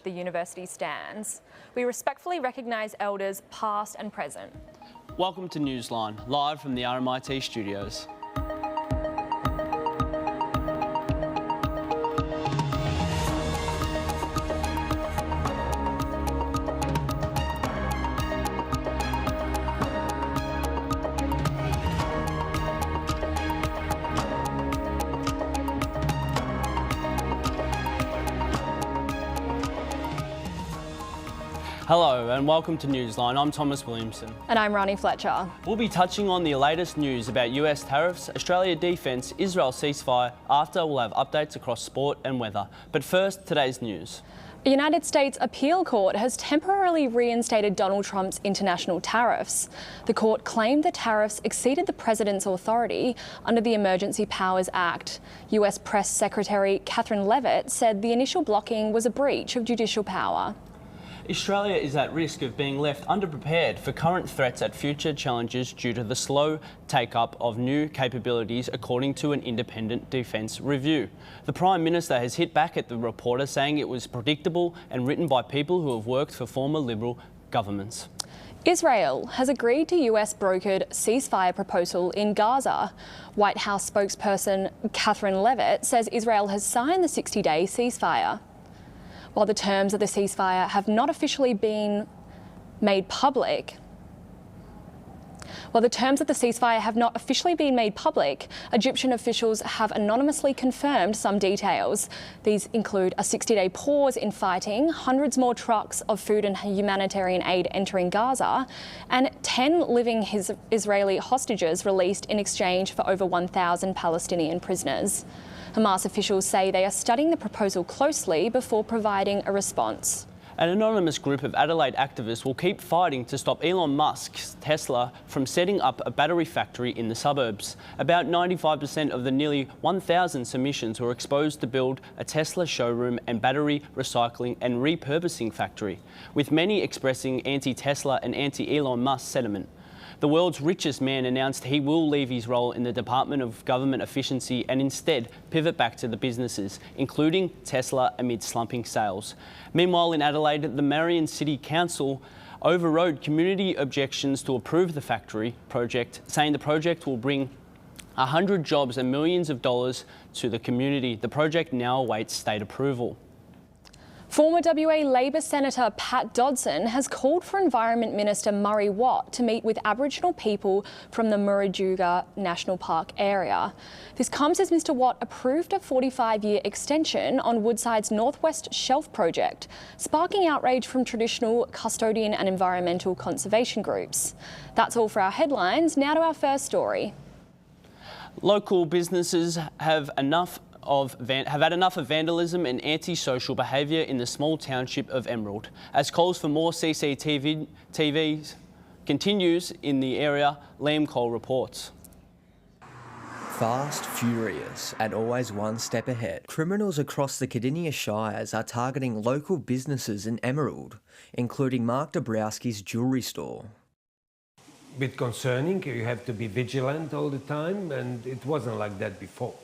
the university stands. We respectfully recognise elders past and present. Welcome to Newsline, live from the RMIT studios. Hello and welcome to Newsline. I'm Thomas Williamson. And I'm Ronnie Fletcher. We'll be touching on the latest news about US tariffs, Australia defence, Israel ceasefire. After, we'll have updates across sport and weather. But first, today's news. The United States Appeal Court has temporarily reinstated Donald Trump's international tariffs. The court claimed the tariffs exceeded the president's authority under the Emergency Powers Act. US Press Secretary Catherine Leavitt said the initial blocking was a breach of judicial power. Australia is at risk of being left underprepared for current threats at future challenges due to the slow take-up of new capabilities, according to an independent defence review. The Prime Minister has hit back at the reporter, saying it was predictable and written by people who have worked for former Liberal governments. Israel has agreed to US-brokered ceasefire proposal in Gaza. White House spokesperson Catherine Leavitt says Israel has signed the 60-day ceasefire. While the terms of the ceasefire have not officially been made public, Egyptian officials have anonymously confirmed some details. These include a 60-day pause in fighting, hundreds more trucks of food and humanitarian aid entering Gaza, and 10 living Israeli hostages released in exchange for over 1,000 Palestinian prisoners. Hamas officials say they are studying the proposal closely before providing a response. An anonymous group of Adelaide activists will keep fighting to stop Elon Musk's Tesla from setting up a battery factory in the suburbs. About 95% of the nearly 1,000 submissions were exposed to build a Tesla showroom and battery recycling and repurposing factory, with many expressing anti-Tesla and anti-Elon Musk sentiment. The world's richest man announced he will leave his role in the Department of Government Efficiency and instead pivot back to the businesses, including Tesla, amid slumping sales. Meanwhile, in Adelaide, the Marion City Council overrode community objections to approve the factory project, saying the project will bring 100 jobs and millions of dollars to the community. The project now awaits state approval. Former WA Labor Senator Pat Dodson has called for Environment Minister Murray Watt to meet with Aboriginal people from the Murujuga National Park area. This comes as Mr Watt approved a 45-year extension on Woodside's Northwest Shelf project, sparking outrage from traditional, custodian and environmental conservation groups. That's all for our headlines. Now to our first story. Local businesses have had enough of vandalism and antisocial behaviour in the small township of Emerald. As calls for more CCTVs continues in the area, Liam Cole reports. Fast, furious, and always one step ahead, criminals across the Cardinia Shires are targeting local businesses in Emerald, including Mark Dabrowski's jewellery store. A bit concerning, you have to be vigilant all the time, and it wasn't like that before.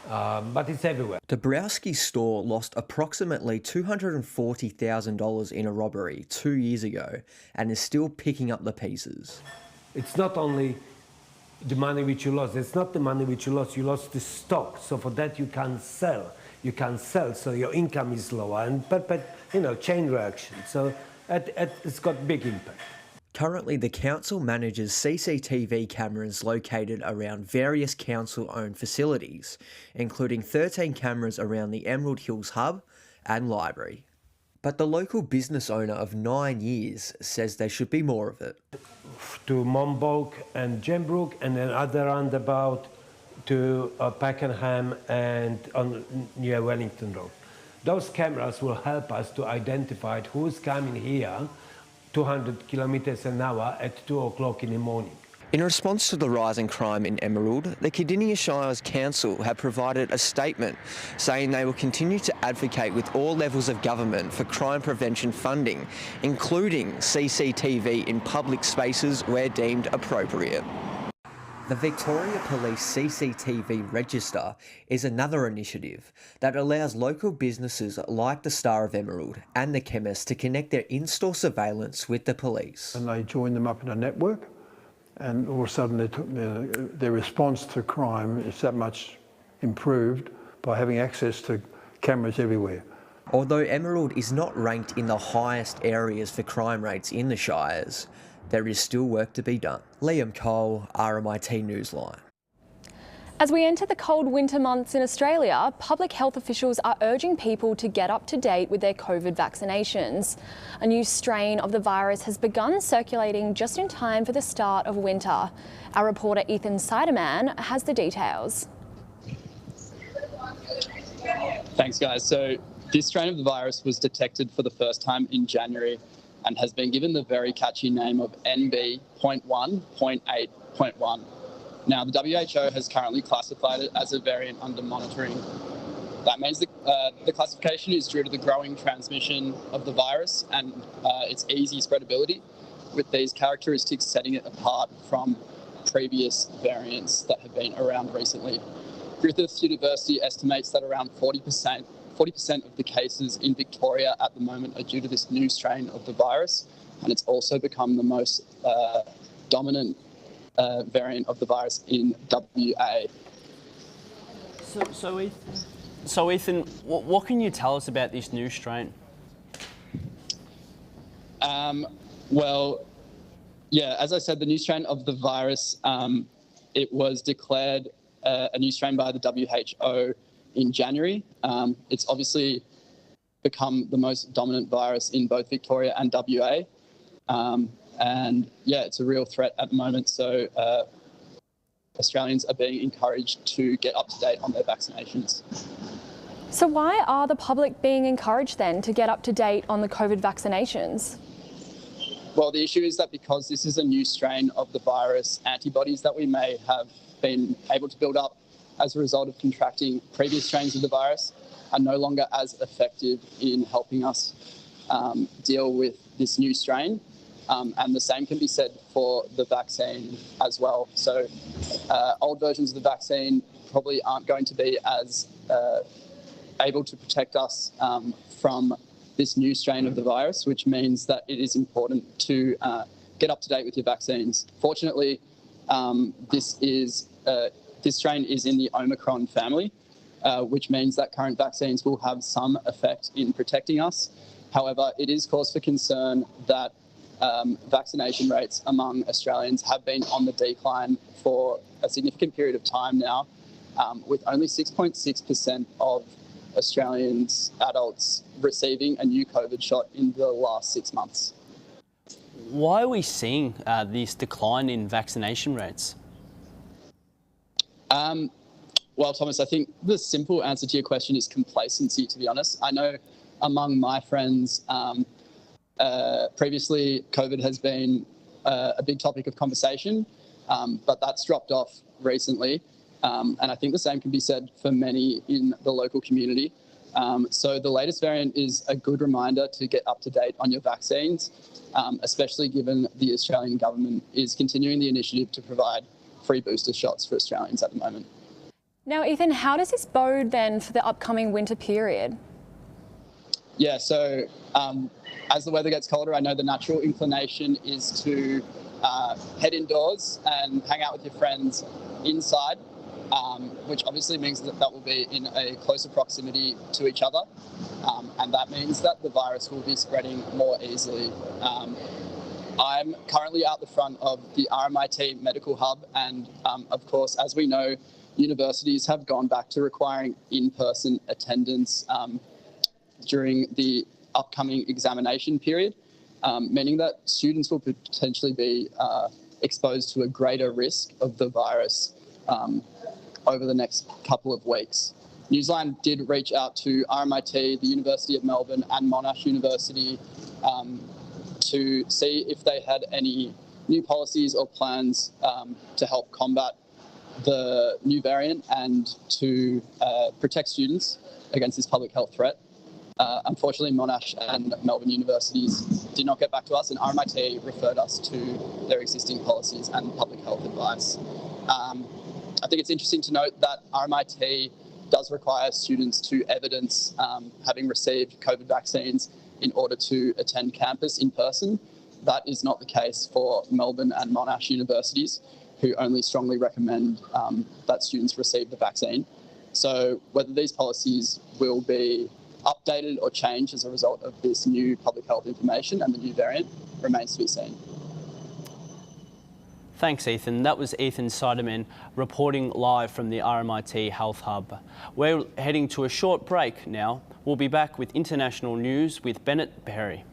But it's everywhere. Dabrowski's store lost approximately $240,000 in a robbery 2 years ago and is still picking up the pieces. It's not only the money which you lost, it's not the money which you lost the stock, so for that you can't sell. You can't sell, so your income is lower, and chain reaction, so it's got big impact. Currently, the council manages CCTV cameras located around various council-owned facilities, including 13 cameras around the Emerald Hills Hub and library. But the local business owner of 9 years says there should be more of it. To Monbulk and Gembrook, and then other roundabout to Pakenham and near Wellington Road. Those cameras will help us to identify who's coming here 200 kilometers an hour at 2 o'clock in the morning. In response to the rise in crime in Emerald, the Cardinia Shires Council have provided a statement saying they will continue to advocate with all levels of government for crime prevention funding, including CCTV in public spaces where deemed appropriate. The Victoria Police CCTV Register is another initiative that allows local businesses like the Star of Emerald and the Chemist to connect their in-store surveillance with the police. And they joined them up in a network, and all of a sudden their response to crime is that much improved by having access to cameras everywhere. Although Emerald is not ranked in the highest areas for crime rates in the Shires, there is still work to be done. Liam Cole, RMIT Newsline. As we enter the cold winter months in Australia, public health officials are urging people to get up to date with their COVID vaccinations. A new strain of the virus has begun circulating just in time for the start of winter. Our reporter Ethan Siderman has the details. Thanks, guys. So this strain of the virus was detected for the first time in January and has been given the very catchy name of NB.1.8.1. Now, the WHO has currently classified it as a variant under monitoring. That means the classification is due to the growing transmission of the virus and its easy spreadability, with these characteristics setting it apart from previous variants that have been around recently. Griffith University estimates that around 40% of the cases in Victoria at the moment are due to this new strain of the virus, and it's also become the most dominant variant of the virus in WA. So Ethan, what can you tell us about this new strain? Well, yeah, as I said, the new strain of the virus, it was declared a new strain by the WHO in January. It's obviously become the most dominant virus in both Victoria and WA. And yeah, it's a real threat at the moment. So Australians are being encouraged to get up to date on their vaccinations. So why are the public being encouraged then to get up to date on the COVID vaccinations? Well, the issue is that because this is a new strain of the virus, antibodies that we may have been able to build up as a result of contracting previous strains of the virus are no longer as effective in helping us deal with this new strain. And the same can be said for the vaccine as well. So old versions of the vaccine probably aren't going to be as able to protect us from this new strain of the virus, which means that it is important to get up to date with your vaccines. Fortunately, this strain is in the Omicron family, which means that current vaccines will have some effect in protecting us. However, it is cause for concern that vaccination rates among Australians have been on the decline for a significant period of time now, with only 6.6% of Australians adults receiving a new COVID shot in the last 6 months. Why are we seeing this decline in vaccination rates? Well, Thomas, I think the simple answer to your question is complacency, to be honest. I know among my friends, previously COVID has been a big topic of conversation, but that's dropped off recently. And I think the same can be said for many in the local community. So the latest variant is a good reminder to get up to date on your vaccines, especially given the Australian government is continuing the initiative to provide free booster shots for Australians at the moment. Now, Ethan, how does this bode then for the upcoming winter period? Yeah, so as the weather gets colder, I know the natural inclination is to head indoors and hang out with your friends inside, which obviously means that will be in a closer proximity to each other. And that means that the virus will be spreading more easily. I'm currently out the front of the RMIT Medical Hub, and of course, as we know, universities have gone back to requiring in-person attendance during the upcoming examination period, meaning that students will potentially be exposed to a greater risk of the virus over the next couple of weeks. Newsline did reach out to RMIT, the University of Melbourne and Monash University to see if they had any new policies or plans to help combat the new variant and to protect students against this public health threat. Unfortunately, Monash and Melbourne universities did not get back to us, and RMIT referred us to their existing policies and public health advice. I think it's interesting to note that RMIT does require students to evidence having received COVID vaccines in order to attend campus in person. That is not the case for Melbourne and Monash universities, who only strongly recommend that students receive the vaccine. So whether these policies will be updated or changed as a result of this new public health information and the new variant remains to be seen. Thanks, Ethan. That was Ethan Siderman reporting live from the RMIT Health Hub. We're heading to a short break now. We'll be back with international news with Bennett Perry.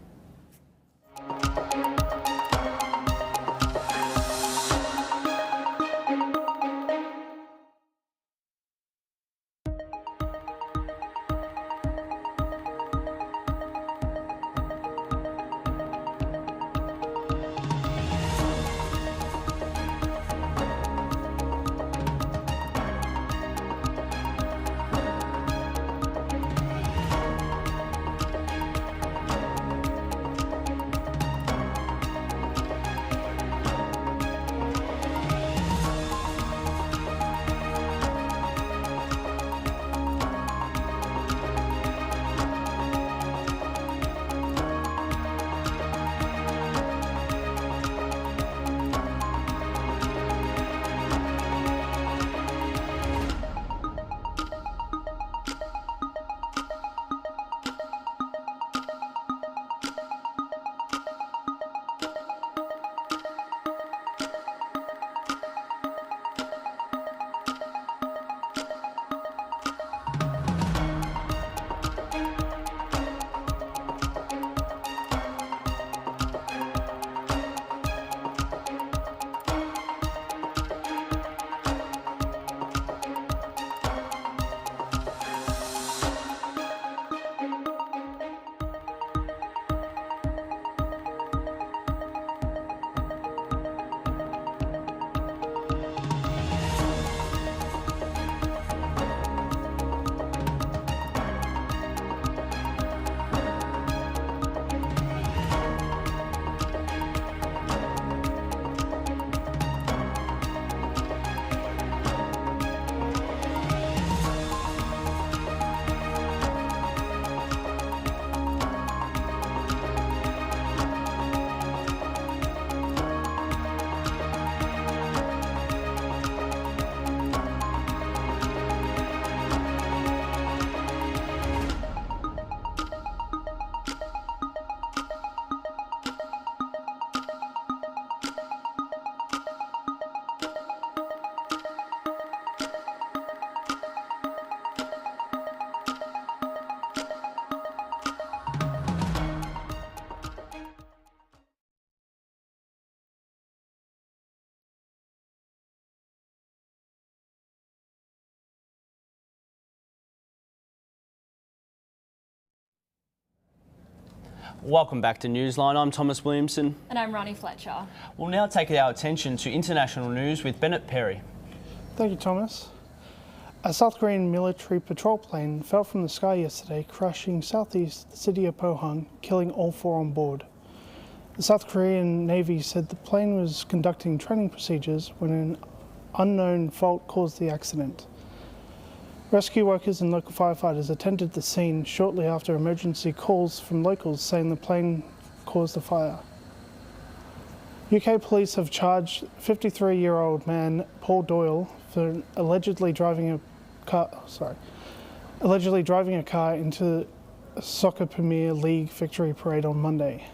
Welcome back to Newsline. I'm Thomas Williamson. And I'm Ronnie Fletcher. We'll now take our attention to international news with Bennett Perry. Thank you, Thomas. A South Korean military patrol plane fell from the sky yesterday, crashing southeast city of Pohang, killing all 4 on board. The South Korean Navy said the plane was conducting training procedures when an unknown fault caused the accident. Rescue workers and local firefighters attended the scene shortly after emergency calls from locals saying the plane caused the fire. UK police have charged 53-year-old man Paul Doyle for allegedly driving a car into a Soccer Premier League victory parade on Monday.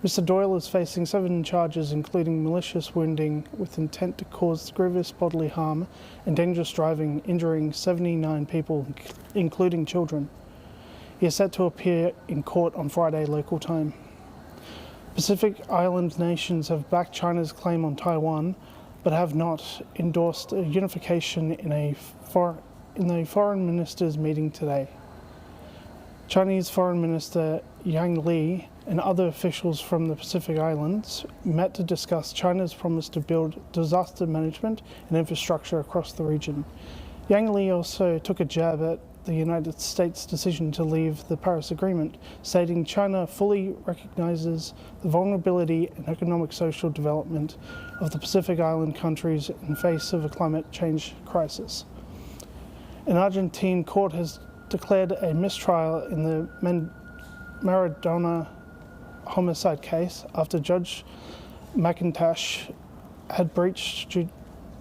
Mr. Doyle is facing 7 charges, including malicious wounding with intent to cause grievous bodily harm and dangerous driving, injuring 79 people, including children. He is set to appear in court on Friday local time. Pacific Island nations have backed China's claim on Taiwan, but have not endorsed a unification in the foreign ministers' meeting today. Chinese Foreign Minister Yang Li and other officials from the Pacific Islands met to discuss China's promise to build disaster management and infrastructure across the region. Yang Li also took a jab at the United States' decision to leave the Paris Agreement, stating China fully recognises the vulnerability and economic social development of the Pacific Island countries in face of a climate change crisis. An Argentine court has declared a mistrial in the Maradona homicide case after Judge McIntosh had breached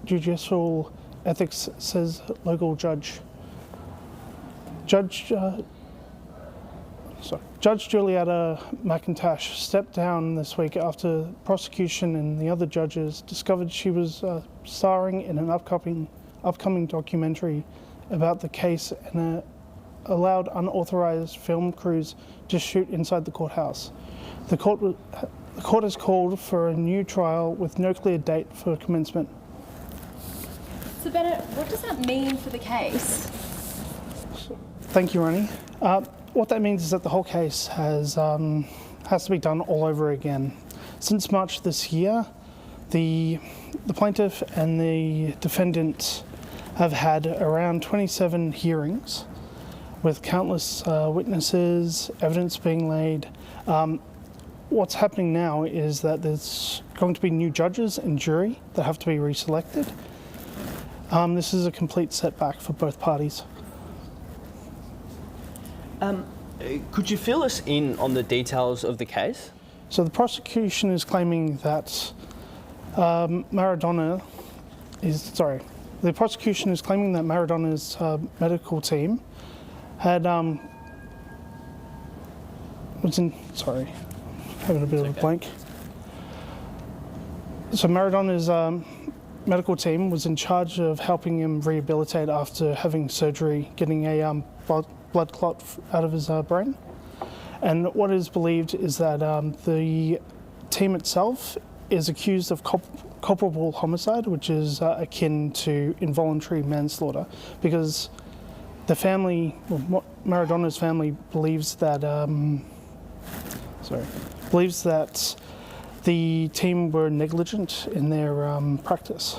judicial ethics, says local judge. Judge Julietta McIntosh stepped down this week after the prosecution and the other judges discovered she was starring in an upcoming documentary about the case and allowed unauthorized film crews to shoot inside the courthouse. The court has called for a new trial with no clear date for commencement. So Bennett, what does that mean for the case? Thank you, Ronnie. What that means is that the whole case has to be done all over again. Since March this year, the plaintiff and the defendant have had around 27 hearings with countless witnesses, evidence being laid. What's happening now is that there's going to be new judges and jury that have to be reselected. This is a complete setback for both parties. Could you fill us in on the details of the case? So the prosecution is claiming that Maradona's medical team had having a bit of a blank. So Maradona's medical team was in charge of helping him rehabilitate after having surgery, getting a blood clot out of his brain. And what is believed is that the team itself is accused of culpable homicide, which is akin to involuntary manslaughter, because the family, Maradona's family, believes that the team were negligent in their practice.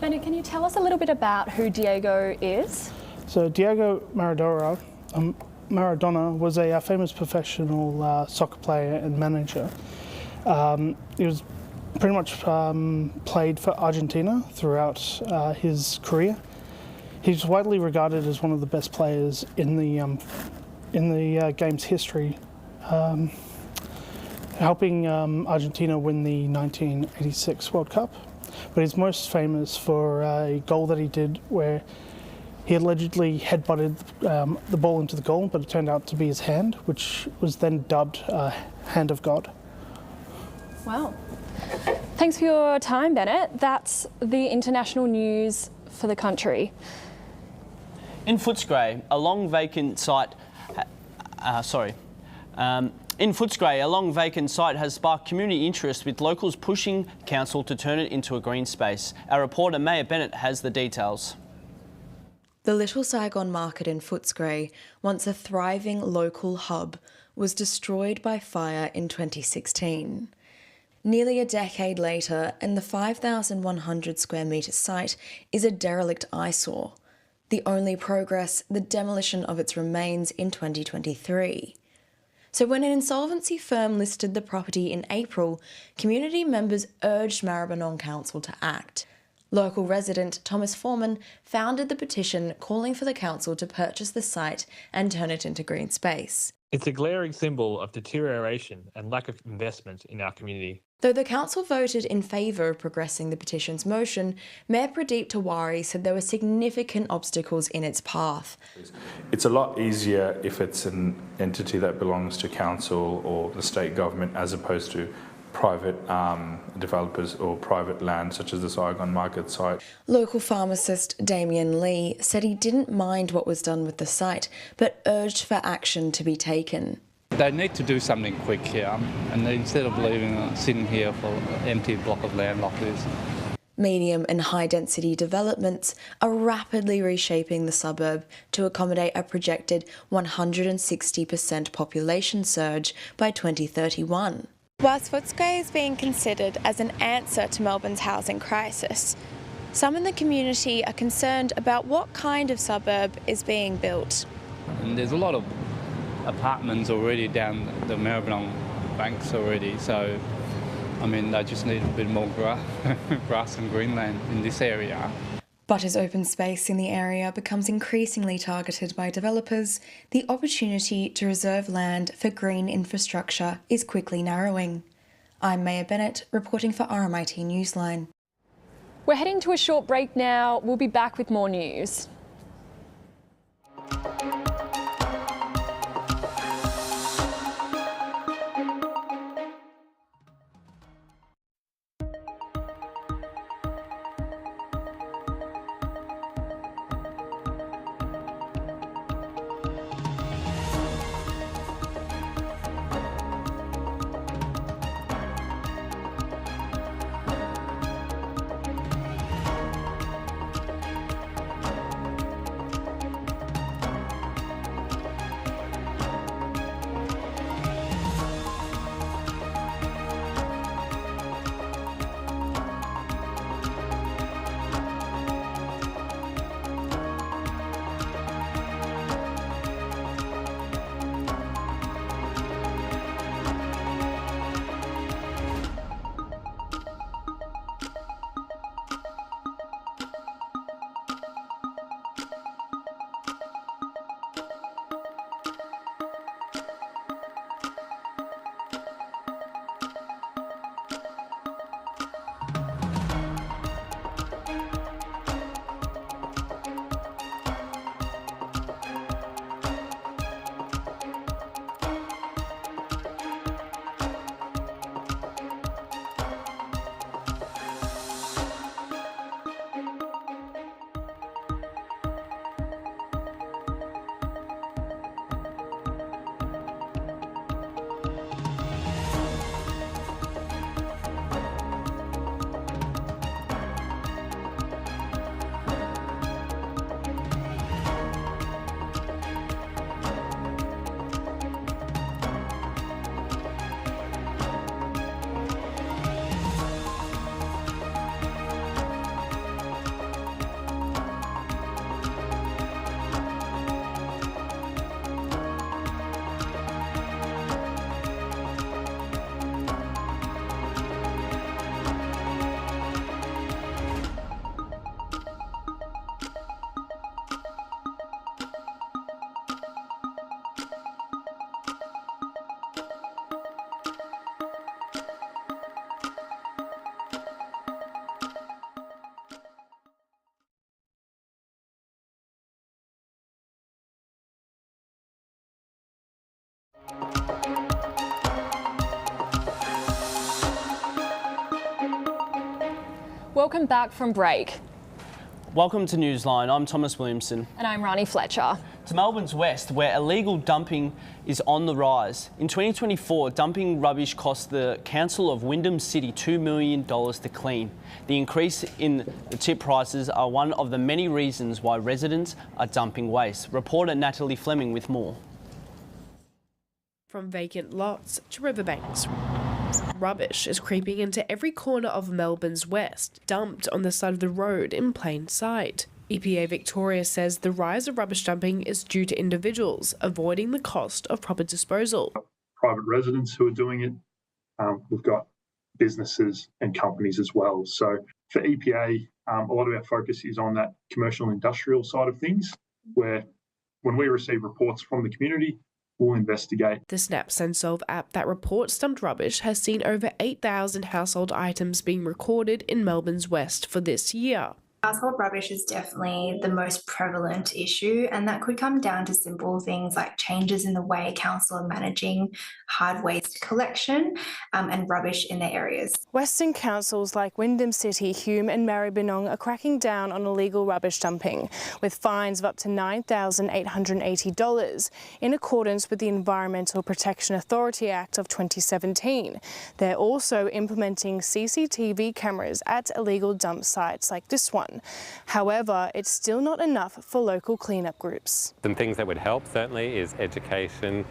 Bennett, can you tell us a little bit about who Diego is? So Diego Maradona was a famous professional soccer player and manager. He was pretty much played for Argentina throughout his career. He's widely regarded as one of the best players in the game's history, helping Argentina win the 1986 World Cup. But he's most famous for a goal that he did where he allegedly headbutted the ball into the goal, but it turned out to be his hand, which was then dubbed Hand of God. Wow. Thanks for your time, Bennett. That's the international news for the country. In Footscray, a long vacant site has sparked community interest, with locals pushing council to turn it into a green space. Our reporter Maya Bennett has the details. The Little Saigon Market in Footscray, once a thriving local hub, was destroyed by fire in 2016. Nearly a decade later, and the 5,100 square metre site is a derelict eyesore. The only progress, the demolition of its remains in 2023. So when an insolvency firm listed the property in April, community members urged Maribyrnong Council to act. Local resident Thomas Foreman founded the petition calling for the council to purchase the site and turn it into green space. It's a glaring symbol of deterioration and lack of investment in our community. Though the council voted in favour of progressing the petition's motion, Mayor Pradeep Tawari said there were significant obstacles in its path. It's a lot easier if it's an entity that belongs to council or the state government as opposed to private developers or private land such as the Saigon Market site. Local pharmacist Damien Lee said he didn't mind what was done with the site, but urged for action to be taken. They need to do something quick here, and instead of leaving sitting here for an empty block of land like this. Medium and high-density developments are rapidly reshaping the suburb to accommodate a projected 160% population surge by 2031. Whilst Footscray is being considered as an answer to Melbourne's housing crisis, Some in the community are concerned about what kind of suburb is being built. And there's a lot of apartments already down the Maribyrnong banks already, so I mean they just need a bit more grass and greenland in this area. But as open space in the area becomes increasingly targeted by developers, the opportunity to reserve land for green infrastructure is quickly narrowing. I'm Maya Bennett, reporting for RMIT Newsline. We're heading to a short break now. We'll be back with more news. Welcome back from break. Welcome to Newsline. I'm Thomas Williamson. And I'm Rani Fletcher. To Melbourne's west, where illegal dumping is on the rise. In 2024, dumping rubbish cost the Council of Wyndham City $2 million to clean. The increase in the tip prices are one of the many reasons why residents are dumping waste. Reporter Natalie Fleming with more. From vacant lots to riverbanks, rubbish is creeping into every corner of Melbourne's west, dumped on the side of the road in plain sight. EPA Victoria says the rise of rubbish dumping is due to individuals avoiding the cost of proper disposal. Private residents who are doing it. We've got businesses and companies as well. So for EPA, a lot of our focus is on that commercial and industrial side of things, where when we receive reports from the community, we'll investigate. The Snap Send Solve app that reports dumped rubbish has seen over 8,000 household items being recorded in Melbourne's west for this year. Household rubbish is definitely the most prevalent issue, and that could come down to simple things like changes in the way council are managing hard waste collection and rubbish in their areas. Western councils like Wyndham City, Hume and Maribyrnong are cracking down on illegal rubbish dumping, with fines of up to $9,880 in accordance with the Environmental Protection Authority Act of 2017. They're also implementing CCTV cameras at illegal dump sites like this one. However, it's still not enough for local cleanup groups. Some things that would help certainly is education,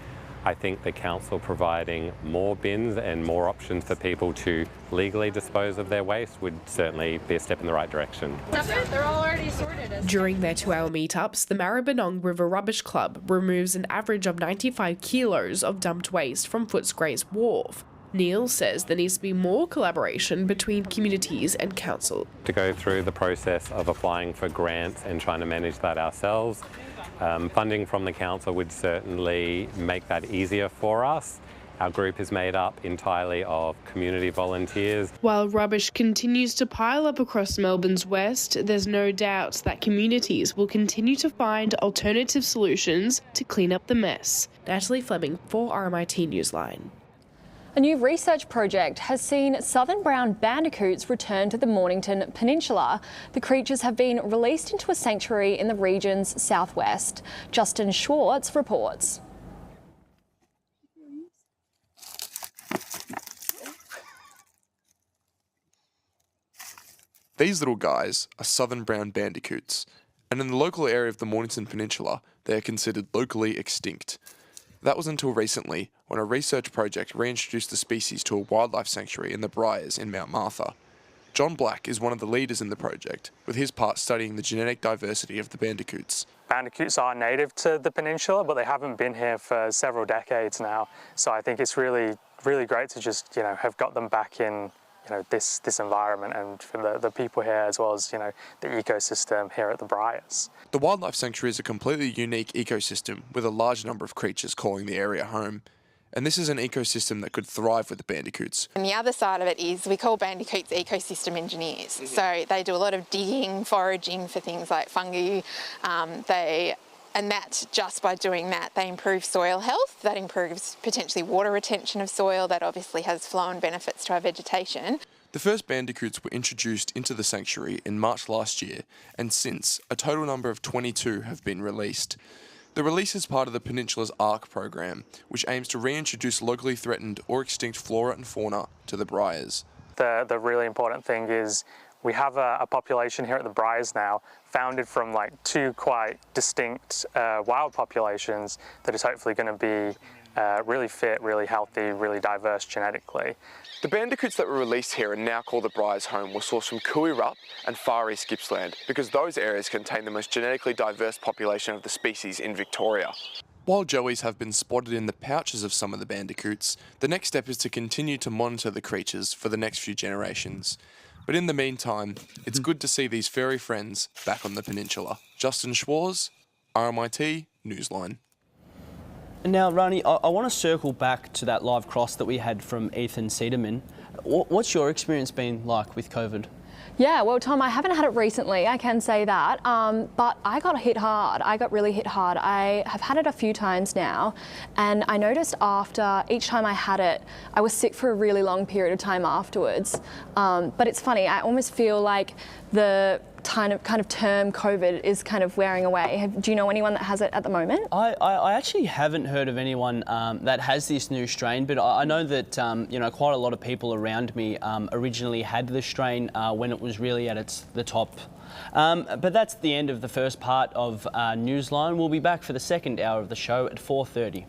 I think the council providing more bins and more options for people to legally dispose of their waste would certainly be a step in the right direction. They're all already sorted. During their 2-hour meetups, the Maribyrnong River Rubbish Club removes an average of 95 kilos of dumped waste from Footscray's wharf. Neil says there needs to be more collaboration between communities and council. To go through the process of applying for grants and trying to manage that ourselves, funding from the council would certainly make that easier for us. Our group is made up entirely of community volunteers. While rubbish continues to pile up across Melbourne's west, there's no doubt that communities will continue to find alternative solutions to clean up the mess. Natalie Fleming for RMIT Newsline. A new research project has seen southern brown bandicoots return to the Mornington Peninsula. The creatures have been released into a sanctuary in the region's southwest. Justin Schwartz reports. These little guys are southern brown bandicoots, and in the local area of the Mornington Peninsula, they are considered locally extinct. That was until recently, when a research project reintroduced the species to a wildlife sanctuary in the Briars in Mount Martha. John Black is one of the leaders in the project, with his part studying the genetic diversity of the bandicoots. Bandicoots are native to the peninsula, but they haven't been here for several decades now. So I think it's really great to just, have got them back in, this environment, and for the people here, as well as, the ecosystem here at the Briars. The wildlife sanctuary is a completely unique ecosystem with a large number of creatures calling the area home. And this is an ecosystem that could thrive with the bandicoots. And the other side of it is we call bandicoots ecosystem engineers. So they do a lot of digging, foraging for things like fungi. And that, just by doing that, they improve soil health. That improves potentially water retention of soil. That obviously has flow-on benefits to our vegetation. The first bandicoots were introduced into the sanctuary in March last year, and since, a total number of 22 have been released. The release is part of the Peninsula's ARC program, which aims to reintroduce locally threatened or extinct flora and fauna to the Briars. The really important thing is we have a population here at the Briars now, founded from two quite distinct wild populations that is hopefully going to be really fit, really healthy, really diverse genetically. The bandicoots that were released here and now call the Briars home were sourced from Cooey-Rup and Far East Gippsland, because those areas contain the most genetically diverse population of the species in Victoria. While joeys have been spotted in the pouches of some of the bandicoots, the next step is to continue to monitor the creatures for the next few generations. But in the meantime, it's good to see these furry friends back on the peninsula. Justin Schwartz, RMIT Newsline. Now, Rani, I want to circle back to that live cross that we had from Ethan Cederman. What's your experience been like with COVID? Yeah, well, Tom, I haven't had it recently, I can say that, but I got hit hard. I got really hit hard. I have had it a few times now, and I noticed after each time I had it, I was sick for a really long period of time afterwards. But it's funny, I almost feel like the kind of term COVID is kind of wearing away. Do you know anyone that has it at the moment? I actually haven't heard of anyone that has this new strain, but I know that quite a lot of people around me originally had the strain when it was really at the top. But that's the end of the first part of Newsline. We'll be back for the second hour of the show at 4:30.